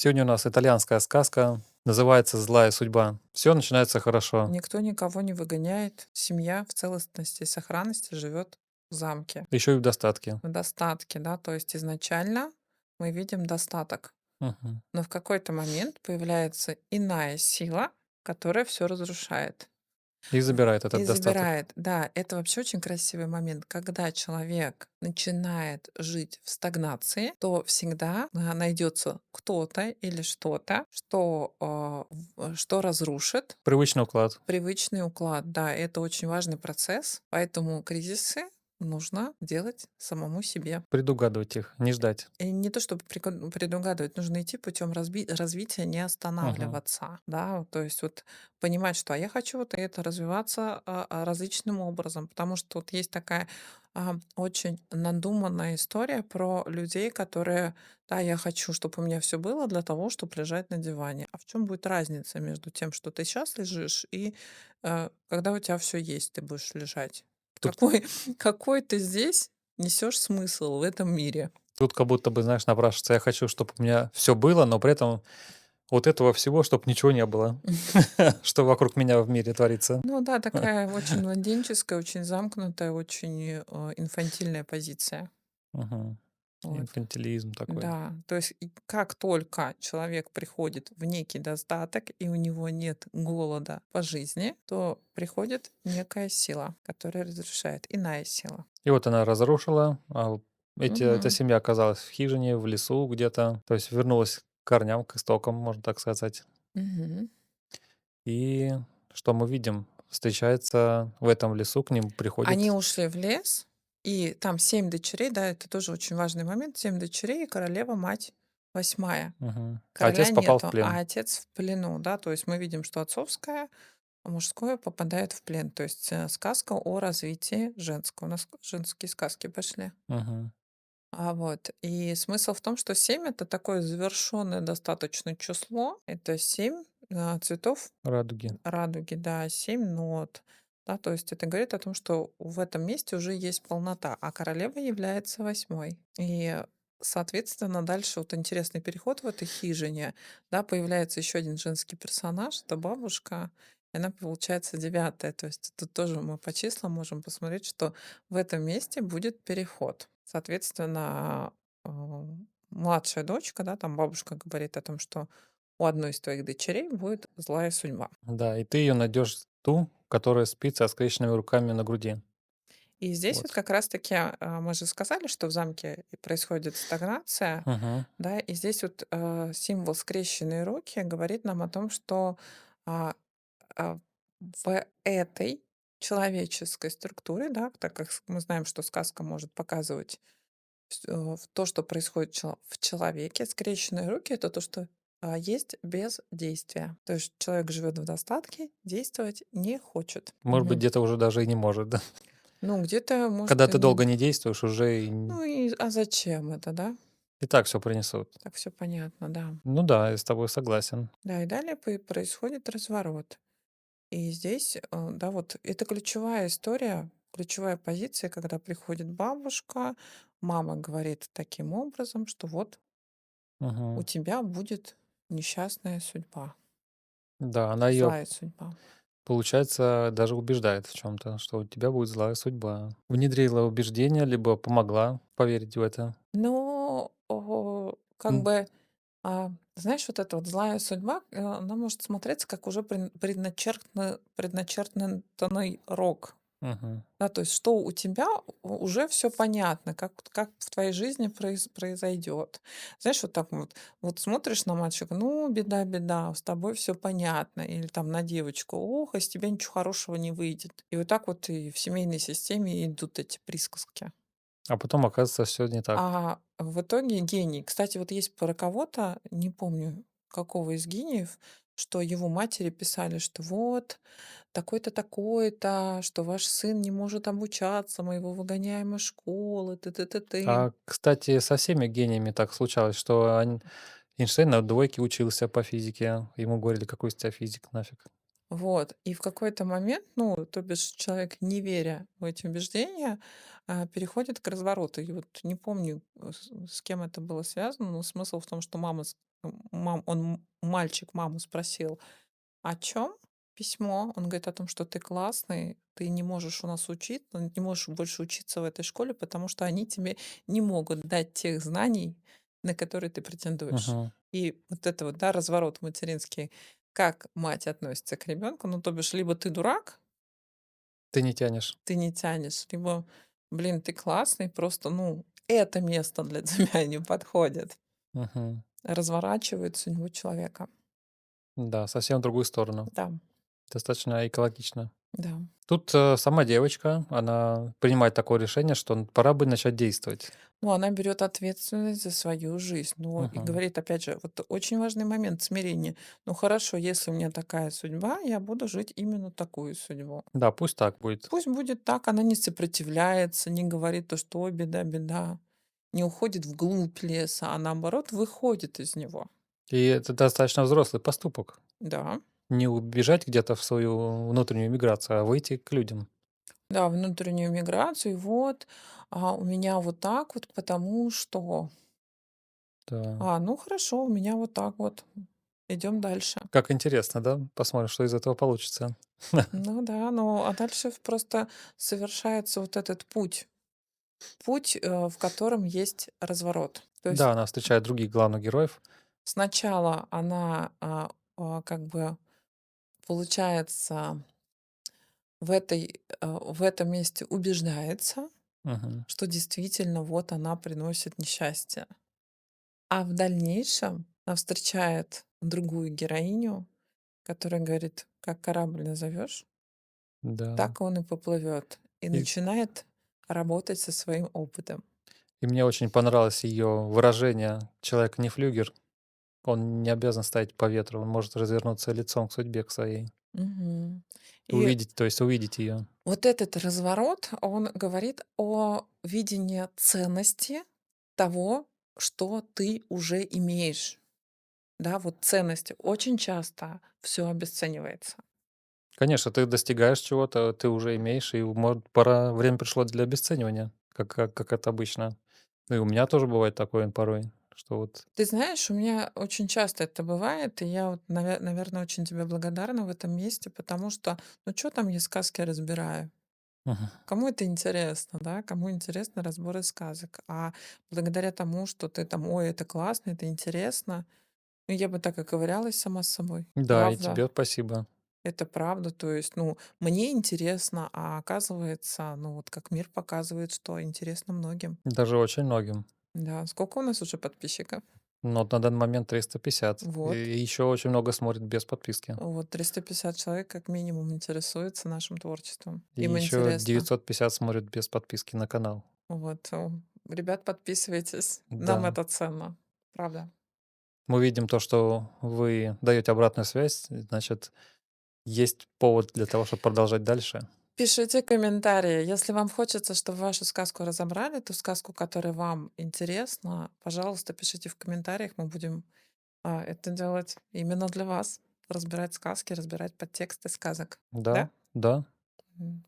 Сегодня у нас итальянская сказка, называется "Злая судьба". Все начинается хорошо. Никто никого не выгоняет. Семья в целостности и сохранности живет в замке, Еще и в достатке. в достатке, да, то есть изначально мы видим достаток, Мгм. но в какой-то момент появляется иная сила, которая все разрушает И забирает этот и достаток. забирает. Да, это вообще очень красивый момент. Когда человек начинает жить в стагнации, то всегда найдется кто-то или что-то, что разрушит Привычный уклад. привычный уклад, да, это очень важный процесс, поэтому кризисы нужно делать самому себе. Предугадывать их, не ждать. И не то чтобы предугадывать, нужно идти путем развития, не Мгм. останавливаться, да, то есть вот понимать, что я хочу вот это развиваться различным образом, потому что вот есть такая очень надуманная история про людей, которые, да, я хочу, чтобы у меня все было для того, чтобы лежать на диване. А в чем будет разница между тем, что ты сейчас лежишь, и когда у тебя все есть, ты будешь лежать? Тут Какой, какой ты здесь несешь смысл в этом мире? тут как будто бы, знаешь, напрашивается: я хочу, чтобы у меня все было, но при этом вот этого всего, чтобы ничего не было, что вокруг меня в мире творится. Ну да, такая очень младенческая, очень замкнутая, очень инфантильная позиция. Мгм. Вот. Инфантилизм такой. Да, то есть как только человек приходит в некий достаток и у него нет голода по жизни, то приходит некая сила, которая разрушает, иная сила. И вот она разрушила, эта Мгм. семья оказалась в хижине, в лесу где-то, то есть вернулась к корням, к истокам, можно так сказать. Мгм. И что мы видим? Встречается в этом лесу, к ним Они приходит. ушли в лес, и там 7 дочерей, да, это тоже очень важный момент, 7 дочерей и королева мать восьмая. Мгм. Короля Отец попал в нету, а плен. отец в плену, да, то есть мы видим, что отцовское, а мужское попадает в плен. То есть сказка о развитии женского. У нас женские сказки пошли. Мгм. И смысл в том, что 7 это такое завершенное достаточно число. Это 7 цветов Радуги. радуги, да, 7 нот. Да, то есть это говорит о том, что в этом месте уже есть полнота, а королева является восьмой. И, соответственно, дальше вот интересный переход в этой хижине. Да, появляется еще один женский персонаж, это бабушка, и она получается девятая. То есть тут тоже мы по числам можем посмотреть, что в этом месте будет переход. Соответственно, младшая дочка, да, там бабушка говорит о том, что у одной из твоих дочерей будет злая судьба. Да, и ты ее найдешь ту, которая спит со скрещенными руками на груди. И здесь вот Вот. как раз-таки мы же сказали, что в замке и происходит стагнация, Мгм. да, и здесь вот символ скрещенные руки говорит нам о том, что а, а, в этой человеческой структуре, да, так как мы знаем, что сказка может показывать в то, что происходит в человеке, скрещенные руки это то, что есть бездействие. То есть человек живет в достатке, действовать не хочет. Может быть, где-то уже даже и не может, да. Ну, где-то, может, Когда и ты долго не действуешь, уже ну и зачем это, да? и так все принесут. Так все понятно, да. Ну да, я с тобой согласен. Да, и далее происходит разворот. И здесь, да, вот это ключевая история, ключевая позиция, когда приходит бабушка, мама говорит таким образом, что вот у Мгм. тебя будет несчастная судьба, Да, она ее, злая судьба. получается, даже убеждает в чем то, что у тебя будет злая судьба. Внедрила убеждение, либо помогла поверить в это. Но как М. бы знаешь, вот эта вот злая судьба, она может смотреться как уже предначертанный рок. Мгм. Да, то есть что у тебя уже все понятно, как в твоей жизни произойдет. Знаешь, вот так вот смотришь на мальчика, ну, беда, беда, с тобой все понятно. Или там на девочку, ох, из тебя ничего хорошего не выйдет. И вот так вот и в семейной системе идут эти присказки. А потом оказывается все не так. А в итоге гений. Кстати, вот есть про кого-то, не помню, какого из гениев, что его матери писали, что вот такой-то, такой-то, что ваш сын не может обучаться, мы его выгоняем из школы, ты-ты-ты-ты. Кстати, со всеми гениями так случалось, что Эйнштейн на двойке учился по физике. Ему говорили: "Какой из тебя физик, нафиг". Вот. И в какой-то момент, ну, то бишь человек, не веря в эти убеждения, переходит к развороту. И вот не помню, с кем это было связано, но смысл в том, что мама мальчик маму спросил: "О чем письмо?" Он говорит: "О том, что ты классный, ты не можешь у нас учиться, не можешь больше учиться в этой школе, потому что они тебе не могут дать тех знаний, на которые ты претендуешь". Мгм. И вот это вот, да, разворот материнский. Как мать относится к ребенку? Ну, то бишь, либо ты дурак, Ты не тянешь. ты не тянешь, либо, блин, ты классный, просто, ну, это место для тебя не подходит. Мгм. Разворачивает судьбу человека. Да, совсем в другую сторону. Да, Достаточно экологично. да. Тут сама девочка, она принимает такое решение, что пора бы начать действовать. Ну, она берет ответственность за свою жизнь. Ну, и Мгм. говорит, опять же, вот очень важный момент смирения. Ну, хорошо, если у меня такая судьба, я буду жить именно такую судьбу. Да, пусть так будет. Пусть будет так, она не сопротивляется, не говорит то, что «Ой, беда, беда», не уходит вглубь леса, а наоборот выходит из него. И это достаточно взрослый поступок. Да, Не убежать где-то в свою внутреннюю миграцию, а выйти к людям. да, внутреннюю миграцию. Вот у меня вот так вот, потому что, Да. ну хорошо, у меня вот так вот. Идем дальше. Как интересно, да? Посмотрим, что из этого получится. Ну да, ну а дальше просто совершается вот этот путь, в котором есть разворот. То есть Да, она встречает других главных героев. сначала она как бы получается в этом месте убеждается, Мгм. что действительно вот она приносит несчастье. А в дальнейшем она встречает другую героиню, которая говорит, как корабль назовешь, Да. так он и поплывет. И И, начинает работать со своим опытом. и мне очень понравилось ее выражение «человек не флюгер». Он не обязан стоять по ветру, он может развернуться лицом к судьбе к своей. Мгм. И Увидеть, то есть увидеть ее. вот этот разворот, он говорит о видении ценности того, что ты уже имеешь. Да, вот ценности. Очень часто все обесценивается. Конечно, ты достигаешь чего-то, ты уже имеешь, и может, пора, время пришло для обесценивания, как это обычно. Ну и у меня тоже бывает такое порой, что вот Ты знаешь, у меня очень часто это бывает, и я вот, наверное, очень тебе благодарна в этом месте, потому что, ну что там я сказки разбираю? мгм. Кому это интересно, да? Кому интересны разборы сказок? А благодаря тому, что ты там, ой, это классно, это интересно, ну, я бы так и ковырялась сама с собой. Да, и Правда, тебе спасибо. это правда. То есть, ну, мне интересно, а оказывается, ну, вот как мир показывает, что интересно многим. Даже очень многим. Да, сколько у нас уже подписчиков? Но вот на данный момент 350. И Вот. еще очень много смотрит без подписки. Вот 350 человек как минимум интересуются нашим творчеством. И Им еще интересно. 950 смотрит без подписки на канал. Вот. Ребят, подписывайтесь. Нам Да. это ценно. Правда. Мы видим то, что вы даете обратную связь, значит, есть повод для того, чтобы продолжать дальше. Пишите комментарии. Если вам хочется, чтобы вашу сказку разобрали, ту сказку, которая вам интересна, пожалуйста, пишите в комментариях. Мы будем это делать именно для вас. Разбирать сказки, разбирать подтексты сказок. Да? Да, да.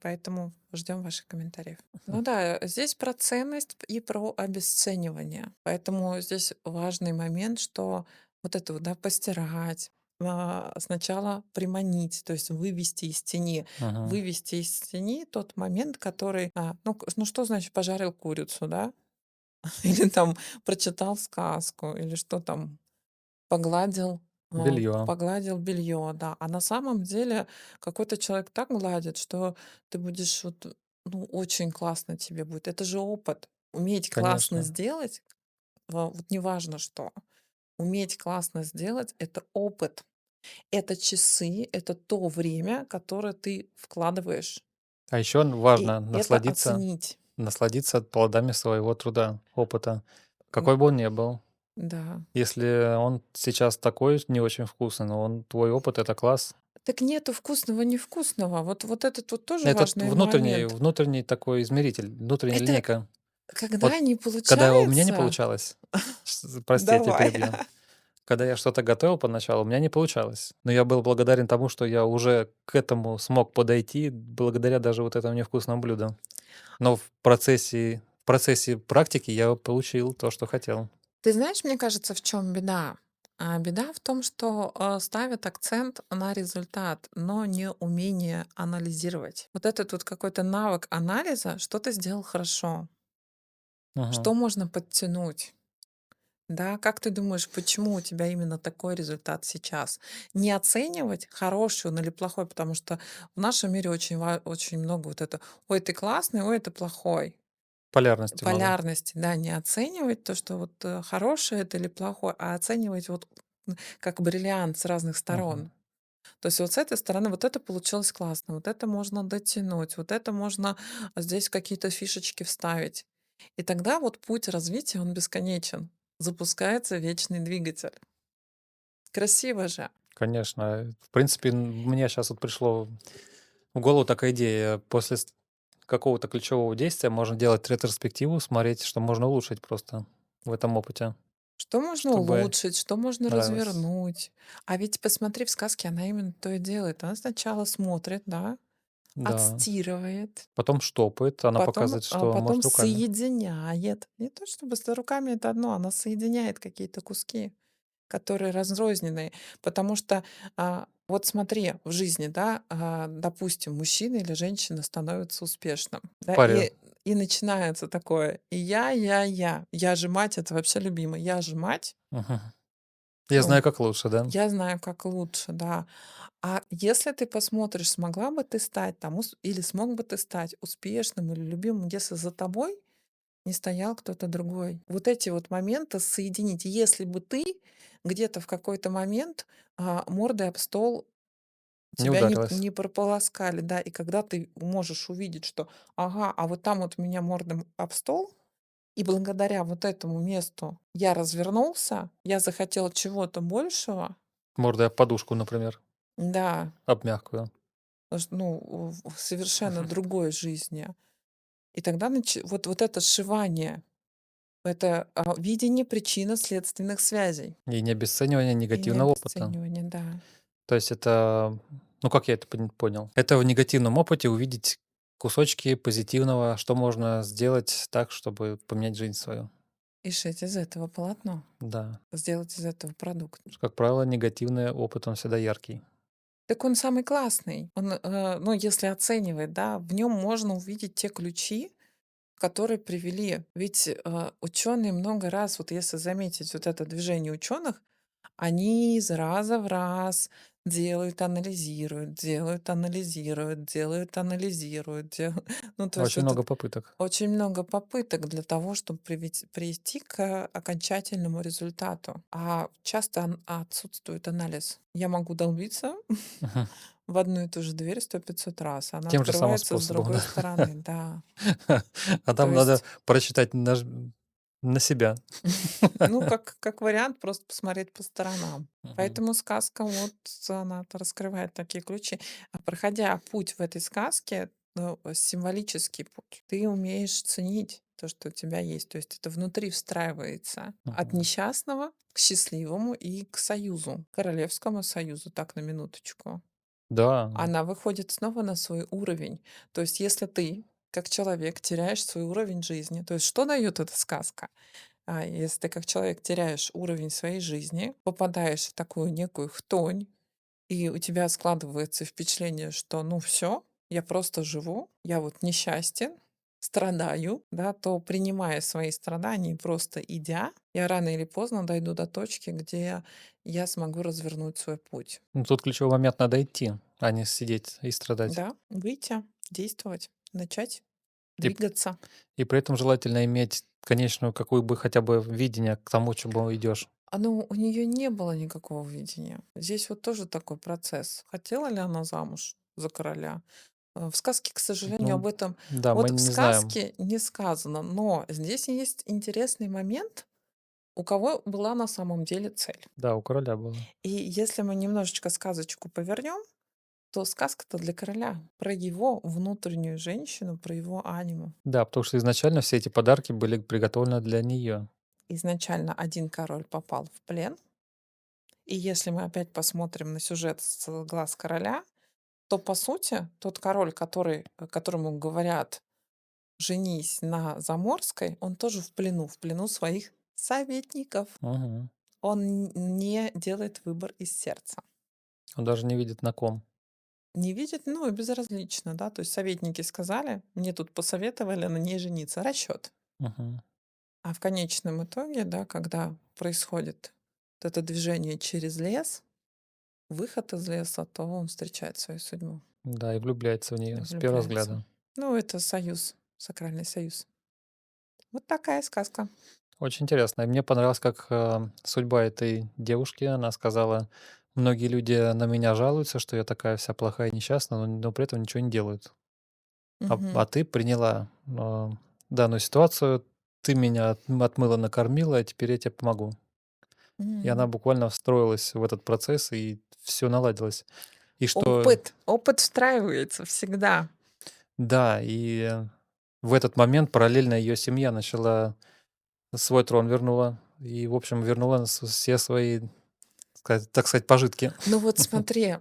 Поэтому ждем ваших комментариев. Ну да, здесь про ценность и про обесценивание. Поэтому здесь важный момент, что вот это вот, да, постирать, сначала приманить, то есть вывести из тени. Мгм. Вывести из тени тот момент, который, ну, ну что значит пожарил курицу, да? Или там прочитал сказку, или что там, Погладил, Белье. погладил белье, да. А на самом деле какой-то человек так гладит, что ты будешь вот, ну, очень классно тебе будет. Это же опыт. Уметь классно Конечно. сделать, вот неважно что, уметь классно сделать — это опыт. Это часы, это то время, которое ты вкладываешь. А еще И важно это насладиться, оценить. насладиться плодами своего труда, опыта, М, какой бы он ни был. Да. Если он сейчас такой не очень вкусный, но он твой опыт — это класс. Так нету вкусного невкусного. Вот этот вот тоже Это важный внутренний, момент. внутренний такой измеритель, внутренняя Это линейка. когда Вот не когда у меня не получается, получалось, прости, я тебя давай. перебью. Когда я что-то готовил поначалу, у меня не получалось. Но я был благодарен тому, что я уже к этому смог подойти благодаря даже вот этому невкусному блюду. Но в процессе практики я получил то, что хотел. Ты знаешь, мне кажется, в чем беда? А беда в том, что ставят акцент на результат, но не умение анализировать. Вот этот вот какой-то навык анализа, что ты сделал хорошо, Мгм. что можно подтянуть. Да, как ты думаешь, почему у тебя именно такой результат сейчас? Не оценивать, хороший он или плохой, потому что в нашем мире очень много вот это: ой, ты классный, ой, это плохой. Полярности мало. Полярности, да, не оценивать то, что вот хорошее это или плохое, а оценивать вот как бриллиант с разных Мгм. сторон. То есть вот с этой стороны вот это получилось классно, вот это можно дотянуть, вот это можно здесь какие-то фишечки вставить. И тогда вот путь развития, он бесконечен. Запускается вечный двигатель. Красиво же. Конечно. В принципе, мне сейчас вот пришло в голову такая идея. После какого-то ключевого действия можно делать ретроспективу, смотреть, что можно улучшить просто в этом опыте, Что можно чтобы улучшить, что можно нравилось. развернуть. А ведь посмотри, в сказке она именно то и делает. Она сначала смотрит, да, Да. отстирывает, Потом штопает, она показывает, что потом может руками. соединяет. Не то чтобы с руками это одно, она соединяет какие-то куски, которые разрозненные. Потому что, вот смотри, в жизни, да, допустим, мужчина или женщина становится успешным, В да, паре. и начинается такое: и я же мать, это вообще любимый, я же мать, Мгм. Я м, знаю, как лучше, да? я знаю, как лучше, да. А если ты посмотришь, смогла бы ты стать там, или смог бы ты стать успешным или любимым, если за тобой не стоял кто-то другой. Вот эти вот моменты соединить. Если бы ты где-то в какой-то момент мордой об стол Не тебя ударилась. не прополоскали, да, и когда ты можешь увидеть, что, ага, а вот там вот меня мордом об стол, и благодаря вот этому месту я развернулся, я захотел чего-то большего, Мордой об подушку, например, да, об мягкую. ну, в совершенно другой жизни. И тогда вот это сшивание, это видение причинно-следственных связей И не обесценивание и не негативного опыта. обесценивание, да. То есть это, ну, как я это понял? Это в негативном опыте увидеть кусочки позитивного, что можно сделать так, чтобы поменять жизнь свою. И шить из этого полотно, Да. сделать из этого продукт. Что, как правило, негативный опыт, он всегда яркий. Так он самый классный. Он, ну, если оценивать, да, в нем можно увидеть те ключи, которые привели. Ведь ученые много раз, вот если заметить вот это движение ученых, они из раза в раз делают, анализируют, делают, анализируют. Ну, то есть Очень вот много попыток. очень много попыток для того, чтобы прийти к окончательному результату. А часто отсутствует анализ. Я могу долбиться Мгм. в одну и ту же дверь 100-500 раз. Она Тем же самым открывается с способом, другой да. стороны, да. А То там надо есть, прочитать на себя. ну, как вариант, просто посмотреть по сторонам. Мгм. Поэтому сказка вот она раскрывает такие ключи. А проходя путь в этой сказке, ну, символический путь, ты умеешь ценить то, что у тебя есть. То есть это внутри встраивается от Мгм. несчастного к счастливому и к союзу, королевскому союзу, так на минуточку. Да, Она выходит снова на свой уровень. То есть если ты, как человек, теряешь свой уровень жизни, то есть что дает эта сказка? Если ты как человек теряешь уровень своей жизни, попадаешь в такую некую хтонь, и у тебя складывается впечатление, что ну все, я просто живу, я вот несчастен, страдаю, да, то принимая свои страдания и просто идя, я рано или поздно дойду до точки, где я смогу развернуть свой путь. ну, тут ключевой момент — надо идти, а не сидеть и страдать. Да, выйти, действовать, начать И двигаться. и при этом желательно иметь конечную какую бы хотя бы видение к тому, чему идешь. У нее не было никакого видения. Здесь вот тоже такой процесс. Хотела ли она замуж за короля? В сказке, к сожалению, Ну об этом да, мы вот в не знаем. сказке не сказано, но здесь есть интересный момент, у кого была на самом деле цель. Да, у короля было. И если мы немножечко сказочку повернем, то сказка-то для короля про его внутреннюю женщину, про его аниму. Да, потому что изначально все эти подарки были приготовлены для нее. Изначально один король попал в плен, и если мы опять посмотрим на сюжет с глаз короля, то, по сути, тот король, которому говорят: "Женись на Заморской", он тоже в плену своих советников. Он не делает выбор из сердца. Он даже не видит на ком. Не видит, ну и безразлично, да. То есть советники сказали, мне тут посоветовали на ней жениться. Расчет. Мгм. А в конечном итоге, да, когда происходит вот это движение через лес, выход из леса, то он встречает свою судьбу Да, и влюбляется в и нее с первого влюбляется. взгляда. Ну, это союз, сакральный союз. Вот такая сказка. Очень интересно. И мне понравилось, как судьба этой девушки. Она сказала, многие люди на меня жалуются, что я такая вся плохая и несчастная, но при этом ничего не делают. А Мгм. ты приняла данную ситуацию, ты меня отмыла, накормила, а теперь я тебе помогу. И она М. буквально встроилась в этот процесс, и все наладилось. И что, Опыт встраивается всегда. да, в этот момент параллельно ее семья начала свой трон вернула. И, в общем, вернула все свои, так сказать, пожитки. Ну вот смотри,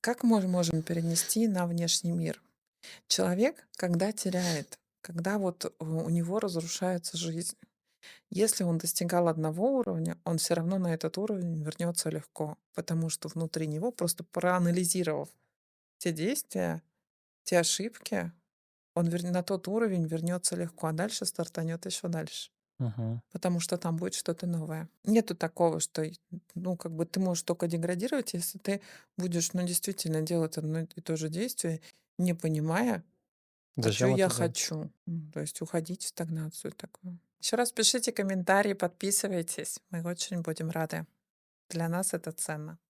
как мы можем перенести на внешний мир? Человек, когда теряет, когда вот у него разрушается жизнь, если он достигал одного уровня, он все равно на этот уровень вернется легко, потому что внутри него, просто проанализировав те действия, те ошибки, он на тот уровень вернется легко, а дальше стартанет еще дальше. Мгм. Потому что там будет что-то новое. Нету такого, что, ну, как бы ты можешь только деградировать, если ты будешь, ну, действительно делать одно и то же действие, не понимая, а что Зачем я это делать? хочу. То есть уходить в стагнацию такую. Еще раз пишите комментарии, подписывайтесь. Мы очень будем рады. Для нас это ценно.